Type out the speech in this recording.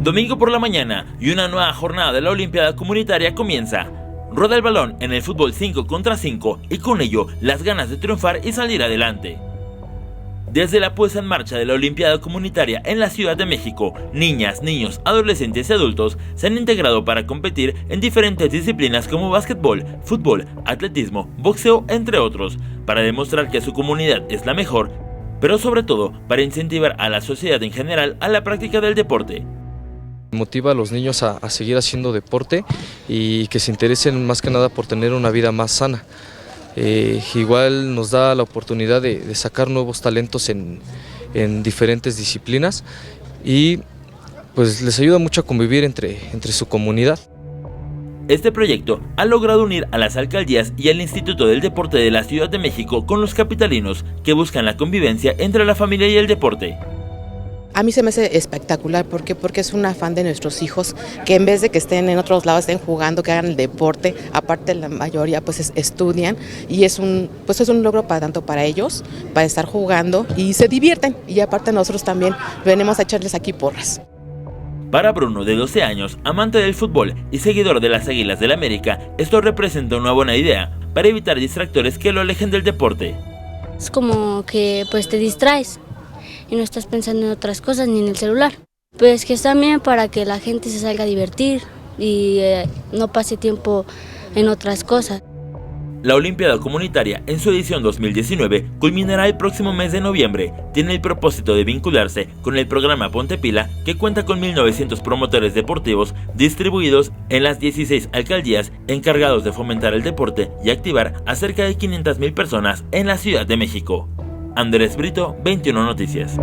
Domingo por la mañana y una nueva jornada de la Olimpiada Comunitaria comienza. Rueda el balón en el fútbol 5 contra 5 y con ello las ganas de triunfar y salir adelante. Desde la puesta en marcha de la Olimpiada Comunitaria en la Ciudad de México, niñas, niños, adolescentes y adultos se han integrado para competir en diferentes disciplinas como básquetbol, fútbol, atletismo, boxeo, entre otros, para demostrar que su comunidad es la mejor, pero sobre todo para incentivar a la sociedad en general a la práctica del deporte. Motiva a los niños a seguir haciendo deporte y que se interesen más que nada por tener una vida más sana. Igual nos da la oportunidad de sacar nuevos talentos en diferentes disciplinas y pues les ayuda mucho a convivir entre su comunidad. Este proyecto ha logrado unir a las alcaldías y al Instituto del Deporte de la Ciudad de México con los capitalinos que buscan la convivencia entre la familia y el deporte. A mí se me hace espectacular, ¿por qué? Porque es un afán de nuestros hijos que en vez de que estén en otros lados, estén jugando, que hagan el deporte, aparte la mayoría pues estudian y es un logro tanto para ellos, para estar jugando y se divierten y aparte nosotros también venimos a echarles aquí porras. Para Bruno, de 12 años, amante del fútbol y seguidor de las Águilas del América, esto representa una buena idea para evitar distractores que lo alejen del deporte. Es como que pues te distraes y no estás pensando en otras cosas ni en el celular. Pues que está bien para que la gente se salga a divertir y no pase tiempo en otras cosas. La Olimpiada Comunitaria, en su edición 2019, culminará el próximo mes de noviembre. Tiene el propósito de vincularse con el programa Ponte Pila, que cuenta con 1.900 promotores deportivos distribuidos en las 16 alcaldías encargados de fomentar el deporte y activar a cerca de 500,000 personas en la Ciudad de México. Andrés Brito, 21 Noticias.